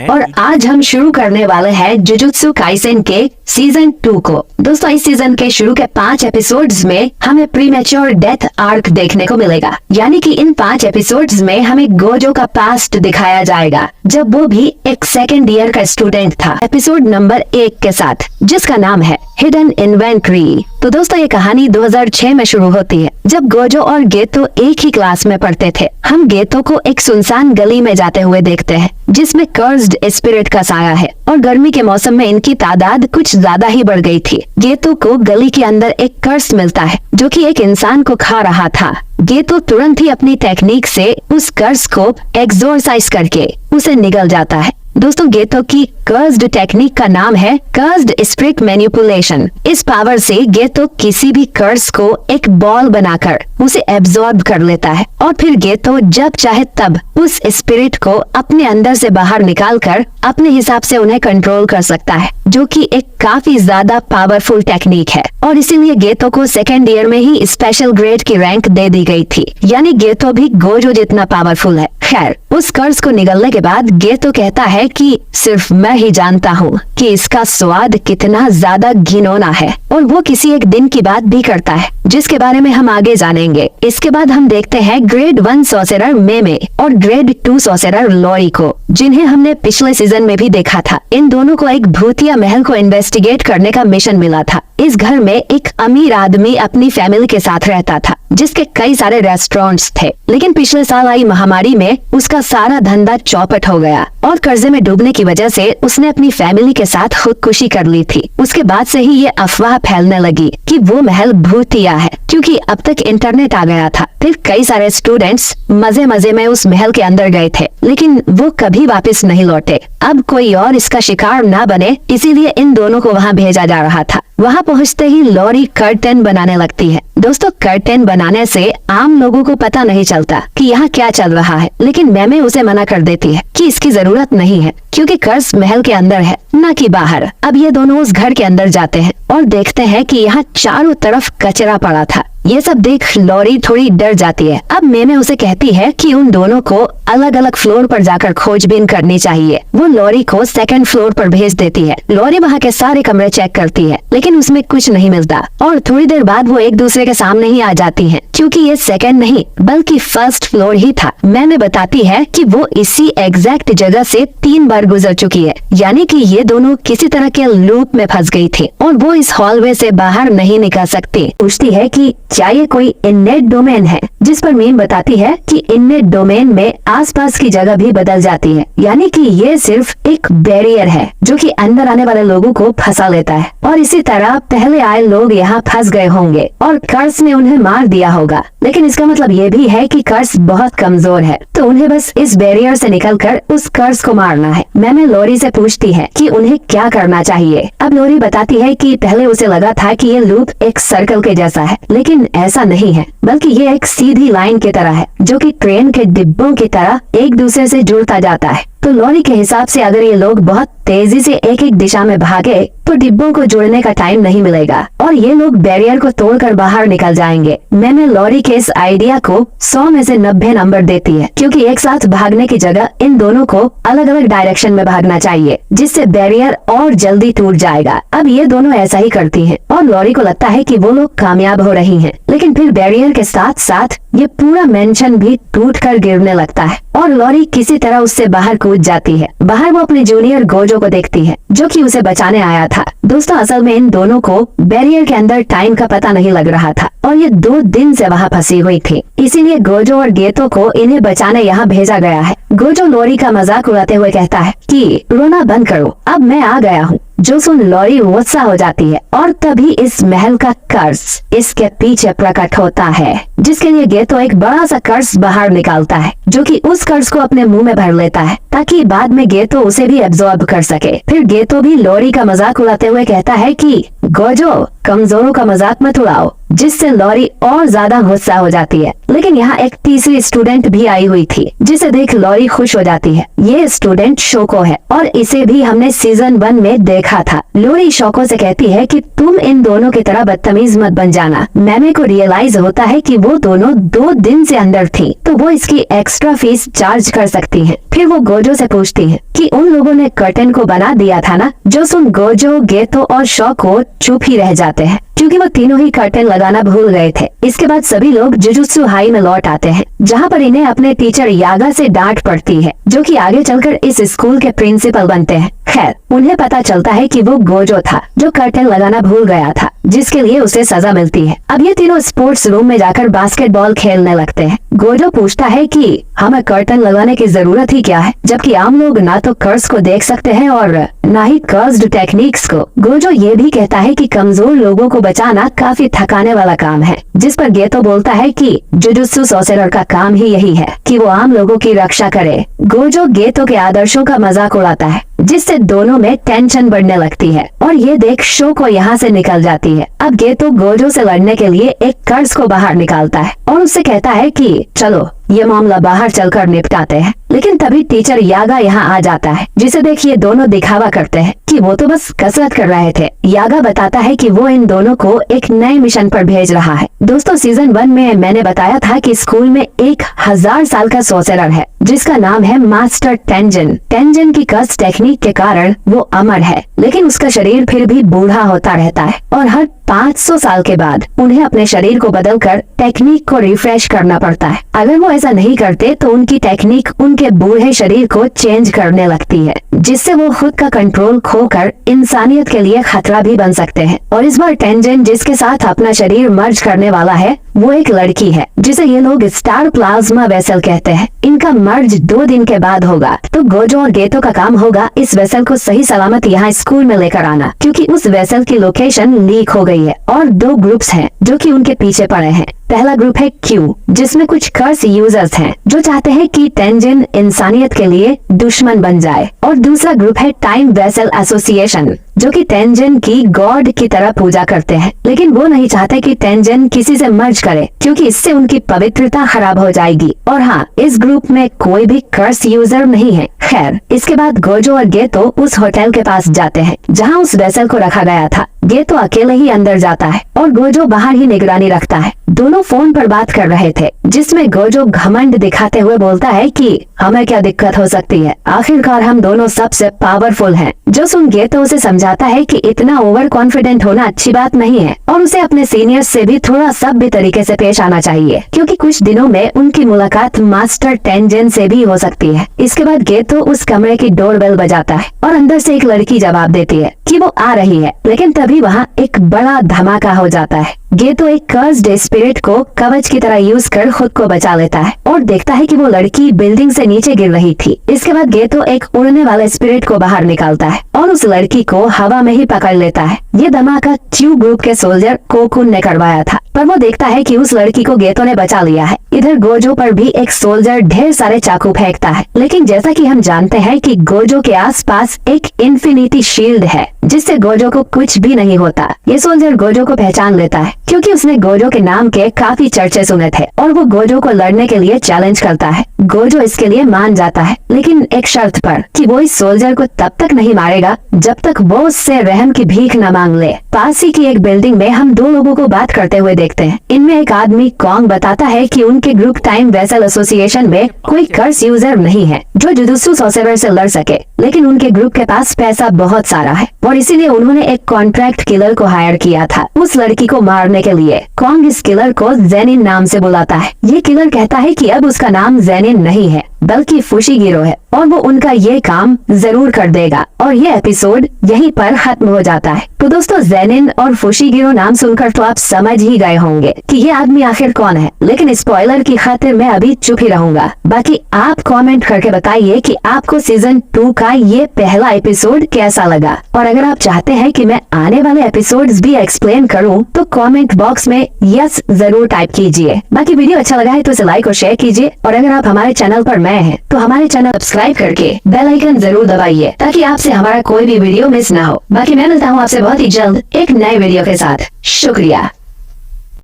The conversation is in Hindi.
और आज हम शुरू करने वाले हैं जुजुत्सु काइसेन के सीजन 2 को। दोस्तों, इस सीजन के शुरू के 5 एपिसोड्स में हमें प्रीमेच्योर डेथ आर्क देखने को मिलेगा। यानी कि इन 5 एपिसोड्स में हमें गोजो का पास्ट दिखाया जाएगा, जब वो भी एक सेकेंड ईयर का स्टूडेंट था। एपिसोड नंबर 1 के साथ, जिसका नाम है हिडन इन्वेंट्री। तो दोस्तों, ये कहानी 2006 में शुरू होती है, जब गोजो और गेतो एक ही क्लास में पढ़ते थे। हम गेतो को एक सुनसान गली में जाते हुए देखते हैं, जिसमें कर्स्ड स्पिरिट का साया है और गर्मी के मौसम में इनकी तादाद कुछ ज्यादा ही बढ़ गई थी। गेतो को गली के अंदर एक कर्स मिलता है, जो कि एक इंसान को खा रहा था। गेतो तुरंत ही अपनी टेक्निक से उस कर्स को एक्सोरसाइज करके उसे निगल जाता है। दोस्तों, गेतो की कर्स्ड टेक्निक का नाम है कर्स्ड स्पिरिट मैनिपुलेशन। इस पावर से गेतो किसी भी कर्स को एक बॉल बनाकर उसे एब्जॉर्ब कर लेता है और फिर गेतो जब चाहे तब उस स्पिरिट को अपने अंदर से बाहर निकालकर अपने हिसाब से उन्हें कंट्रोल कर सकता है, जो कि एक काफी ज्यादा पावरफुल टेक्निक है। और इसीलिए गेतो को सेकेंड ईयर में ही स्पेशल ग्रेड की रैंक दे दी गई थी। यानी गेतो भी गोजो जितना पावरफुल है। खैर, उस कर्ज को निगलने के बाद गेतो कहता है कि सिर्फ मैं ही जानता हूँ कि इसका स्वाद कितना ज्यादा घिनौना है, और वो किसी एक दिन की बात भी करता है, जिसके बारे में हम आगे जानेंगे। इसके बाद हम देखते हैं ग्रेड 1 सॉर्सरर मेमे और ग्रेड 2 सॉर्सरर लोरी को, जिन्हें हमने पिछले सीजन में भी देखा था। इन दोनों को एक भूतिया महल को इन्वेस्टिगेट करने का मिशन मिला था। इस घर में एक अमीर आदमी अपनी फैमिली के साथ रहता था, जिसके कई सारे रेस्टोरेंट्स थे। लेकिन पिछले साल आई महामारी में उसका सारा धंधा चौपट हो गया और कर्जे में डूबने की वजह से उसने अपनी फैमिली के साथ खुदकुशी कर ली थी। उसके बाद से ही ये अफवाह फैलने लगी कि वो महल भूतिया है, क्योंकि अब तक इंटरनेट आ गया था। फिर कई सारे स्टूडेंट्स मजे मजे में उस महल के अंदर गए थे, लेकिन वो कभी वापस नहीं लौटे। अब कोई और इसका शिकार ना बने, इसीलिए इन दोनों को वहाँ भेजा जा रहा था। वहाँ पहुँचते ही लोरी कर्टेन बनाने लगती है। दोस्तों, कर्टेन बनाने से आम लोगों को पता नहीं चलता कि यहाँ क्या चल रहा है, लेकिन मैमे उसे मना कर देती है कि इसकी जरूरत नहीं है, क्योंकि कर्स महल के अंदर है, न कि बाहर। अब ये दोनों उस घर के अंदर जाते हैं और देखते हैं कि यहाँ चारों तरफ कचरा पड़ा था। ये सब देख लोरी थोड़ी डर जाती है। अब मैमे उसे कहती है कि उन दोनों को अलग अलग फ्लोर पर जाकर खोजबीन करनी चाहिए। वो लोरी को सेकंड फ्लोर पर भेज देती है। लोरी वहाँ के सारे कमरे चेक करती है, लेकिन उसमें कुछ नहीं मिलता और थोड़ी देर बाद वो एक दूसरे के सामने ही आ जाती हैं, क्योंकि ये सेकंड नहीं बल्कि फर्स्ट फ्लोर ही था। मैमे बताती है कि वो इसी एग्जैक्ट जगह से 3 बार गुजर चुकी है, यानी कि ये दोनों किसी तरह के लूप में फंस गई थी और वो इस हॉलवे से बाहर नहीं निकल सकती। पूछती है कि क्या ये कोई इननेट डोमेन है, जिस पर मीम बताती है कि इननेट डोमेन में आसपास की जगह भी बदल जाती है, यानी कि ये सिर्फ एक बैरियर है जो कि अंदर आने वाले लोगों को फंसा लेता है। और इसी तरह पहले आए लोग यहाँ फंस गए होंगे और कर्स ने उन्हें मार दिया होगा, लेकिन इसका मतलब ये भी है कि कर्स बहुत कमजोर है, तो उन्हें बस इस बैरियर से निकलकर उस कर्स को मारना है। मैंने लोरी से पूछती है कि उन्हें क्या करना चाहिए। अब लोरी बताती है कि पहले उसे लगा था कि ये लूप एक सर्कल के जैसा है, लेकिन ऐसा नहीं है, बल्कि ये एक सीधी लाइन की तरह है, जो कि ट्रेन के डिब्बों की तरह एक दूसरे से जुड़ता जाता है। तो लोरी के हिसाब से अगर ये लोग बहुत तेजी से एक एक दिशा में भागे तो डिब्बों को जोड़ने का टाइम नहीं मिलेगा और ये लोग बैरियर को तोड़कर बाहर निकल जाएंगे। मैंने लोरी के इस आइडिया को 100 में से 90 नंबर देती है, क्योंकि एक साथ भागने की जगह इन दोनों को अलग अलग डायरेक्शन में भागना चाहिए, जिससे बैरियर और जल्दी टूट जाएगा। अब ये दोनों ऐसा ही करती हैं और लोरी को लगता है कि वो लोग कामयाब हो रही हैं, लेकिन फिर बैरियर के साथ साथ ये पूरा मेंशन भी टूटकर गिरने लगता है और लोरी किसी तरह उससे बाहर कूद जाती है। बाहर वो अपने जूनियर गोजो को देखती है, जो कि उसे बचाने आया था। दोस्तों, असल में इन दोनों को बैरियर के अंदर टाइम का पता नहीं लग रहा था और ये 2 दिन से वहाँ फंसी हुई थी, इसीलिए गोजो और गेतो को इन्हें बचाने यहाँ भेजा गया है। गोजो लोरी का मजाक उड़ाते हुए कहता है कि रोना बंद करो, अब मैं आ गया हूँ। जो सुन लोरी गुस्सा हो जाती है और तभी इस महल का कर्स इसके पीछे प्रकट होता है, जिसके लिए गेतो एक बड़ा सा कर्स बाहर निकालता है, जो कि उस कर्स को अपने मुंह में भर लेता है ताकि बाद में गेतो उसे भी एब्जॉर्ब कर सके। फिर गेतो भी लोरी का मजाक उड़ाते हुए कहता है कि गोजो, कमजोरों का मजाक मत उड़ाओ, जिससे लोरी और ज्यादा गुस्सा हो जाती है। लेकिन यहाँ एक तीसरी स्टूडेंट भी आई हुई थी, जिसे देख लोरी खुश हो जाती है। ये स्टूडेंट शोको है और इसे भी हमने सीजन 1 में देखा था। लोरी शोको से कहती है कि तुम इन दोनों की तरह बदतमीज मत बन जाना। मैमे को रियलाइज होता है कि वो दोनों 2 दिन से अंदर थी, तो वो इसकी एक्स एक्स्ट्रा फीस चार्ज कर सकती हैं। फिर वो गोजो से पूछती हैं कि उन लोगों ने कर्टन को बना दिया था ना, जो सुन गोजो, गेतो और शोको चुप ही रह जाते हैं क्योंकि वो तीनों ही कर्टन लगाना भूल गए थे। इसके बाद सभी लोग जुजुत्सु हाई में लौट आते हैं, जहाँ पर इन्हें अपने टीचर यागा से डांट पड़ती है, जो कि आगे चलकर इस स्कूल के प्रिंसिपल बनते हैं। खैर, उन्हें पता चलता है कि वो गोजो था जो कर्टन लगाना भूल गया था, जिसके लिए उसे सजा मिलती है। अब ये तीनों स्पोर्ट्स रूम में जाकर बास्केटबॉल खेलने लगते हैं। गोजो पूछता है कि हमें कर्टन लगाने की जरूरत ही क्या है, जबकि आम लोग ना तो कर्स को देख सकते हैं और ना ही कर्स्ड टेक्निक्स को। गोजो ये भी कहता है कि कमजोर लोगों को बचाना काफी थकाने वाला काम है, जिस पर गेतो बोलता है कि जुजुत्सु सोर्सरर का काम ही यही है कि वो आम लोगों की रक्षा करे। गोजो गेतो के आदर्शों का मजाक उड़ाता है, जिससे दोनों में टेंशन बढ़ने लगती है और ये देख शो को यहाँ से निकल जाती है। अब गेतो गोजो से लड़ने के लिए एक कर्स को बाहर निकालता है और उससे कहता है कि चलो ये मामला बाहर चलकर निपटाते हैं। लेकिन तभी टीचर यागा यहाँ आ जाता है, जिसे देख ये दोनों दिखावा करते हैं कि वो तो बस कसरत कर रहे थे। यागा बताता है कि वो इन दोनों को एक नए मिशन पर भेज रहा है। दोस्तों, सीजन 1 में मैंने बताया था कि स्कूल में 1000 साल का सोर्सरर है, जिसका नाम है मास्टर टेंजन। टेंजन की कर्स टेक्निक के कारण वो अमर है, लेकिन उसका शरीर फिर भी बूढ़ा होता रहता है और हर 500 साल के बाद उन्हें अपने शरीर को बदलकर टेक्निक को रिफ्रेश करना पड़ता है। अगर वो ऐसा नहीं करते तो उनकी टेक्निक उनके बूढ़े शरीर को चेंज करने लगती है, जिससे वो खुद का कंट्रोल खोकर इंसानियत के लिए खतरा भी बन सकते हैं। और इस बार टेंजन जिसके साथ अपना शरीर मर्ज करने वाला है वो एक लड़की है, जिसे ये लोग स्टार प्लाज्मा वेसल कहते हैं। इनका मर्ज 2 दिन के बाद होगा, तो गोजो और गेतो का काम होगा इस वेसल को सही सलामत यहाँ स्कूल में लेकर आना, क्योंकि उस वेसल की लोकेशन लीक हो गई है और 2 ग्रुप्स हैं जो कि उनके पीछे पड़े हैं। पहला ग्रुप है क्यू, जिसमें कुछ कर्स यूजर्स हैं जो चाहते हैं कि टेंजन इंसानियत के लिए दुश्मन बन जाए, और दूसरा ग्रुप है टाइम वेसल एसोसिएशन, जो कि टेंजन की गॉड की तरह पूजा करते हैं, लेकिन वो नहीं चाहते कि टेंजन किसी से मर्ज करे, क्योंकि इससे उनकी पवित्रता खराब हो जाएगी। और हाँ, इस ग्रुप में कोई भी कर्स यूजर नहीं है। खैर, इसके बाद गोजो और गेतो उस होटल के पास जाते हैं जहाँ उस वेसल को रखा गया था। गेतो अकेले ही अंदर जाता है और गोजो बाहर ही निगरानी रखता है। दोनों फोन पर बात कर रहे थे, जिसमें गोजो घमंड दिखाते हुए बोलता है कि हमें क्या दिक्कत हो सकती है, आखिरकार हम दोनों सबसे पावरफुल हैं। जो सुन गेतो उसे समझाता है कि इतना ओवर कॉन्फिडेंट होना अच्छी बात नहीं है और उसे अपने सीनियर्स से भी थोड़ा सभ्य तरीके से पेश आना चाहिए, क्योंकि कुछ दिनों में उनकी मुलाकात मास्टर टेंजन से भी हो सकती है। इसके बाद गेतो उस कमरे की डोरबेल बजाता है और अंदर से एक लड़की जवाब देती है कि वो आ रही है, लेकिन तभी वहाँ एक बड़ा धमाका हो जाता है। गेतो एक कर्स्ड स्पिरिट को कवच की तरह यूज कर खुद को बचा लेता है और देखता है कि वो लड़की बिल्डिंग से नीचे गिर रही थी। इसके बाद गेतो एक उड़ने वाले स्पिरिट को बाहर निकालता है और उस लड़की को हवा में ही पकड़ लेता है। ये धमाका ट्यू ग्रुप के सोल्जर कोकुन ने करवाया था, पर वो देखता है कि उस लड़की को गेतो ने बचा लिया है। इधर गोजो पर भी एक सोल्जर ढेर सारे चाकू फेंकता है, लेकिन जैसा कि हम जानते हैं कि गोजो के आसपास एक इन्फिनिटी शील्ड है, जिससे गोजो को कुछ भी नहीं होता। ये सोल्जर गोजो को पहचान लेता है, क्योंकि उसने गोजो के नाम के काफी चर्चे सुने थे और वो गोजो को लड़ने के लिए चैलेंज करता है। गोजो इसके लिए मान जाता है, लेकिन एक शर्त पर कि वो इस सोल्जर को तब तक नहीं मारेगा जब तक वो उससे रहम की भीख न मांग ले। पास ही की एक बिल्डिंग में हम 2 लोगों को बात करते हुए देखते हैं। इनमें एक आदमी कॉन्ग बताता है कि उनके ग्रुप टाइम वेसल एसोसिएशन में कोई कर्स यूजर नहीं है जो जुजुत्सु सोर्सरर से लड़ सके, लेकिन उनके ग्रुप के पास पैसा बहुत सारा है और इसीलिए उन्होंने एक कॉन्ट्रैक्ट किलर को हायर किया था उस लड़की को मारने के लिए। कॉन्ग इस किलर को जेनिन नाम से बुलाता है। ये किलर कहता है कि अब उसका नाम जेनिन नहीं है बल्कि फुशिगिरो है और वो उनका ये काम जरूर कर देगा। और ये एपिसोड यहीं पर खत्म हो जाता है। तो दोस्तों, जेनिन और फुशिगिरो नाम सुनकर तो आप समझ ही गए होंगे कि ये आदमी आखिर कौन है, लेकिन स्पॉइलर की खातिर मैं अभी चुप ही रहूंगा। बाकी आप कमेंट करके बताइए कि आपको सीजन 2 का ये पहला एपिसोड कैसा लगा, और अगर आप चाहते हैं कि मैं आने वाले एपिसोड्स भी एक्सप्लेन करूं तो कमेंट बॉक्स में यस जरूर टाइप कीजिए। बाकी वीडियो अच्छा लगा है तो इसे लाइक और शेयर कीजिए, और अगर आप हमारे चैनल पर नए हैं तो हमारे चैनल सब्सक्राइब करके बेल आइकन जरूर दबाइए, ताकि आपसे हमारा कोई भी वीडियो मिस ना हो। बाकी मैं मिलता हूँ आपसे बहुत ही जल्द एक नए वीडियो के साथ। शुक्रिया।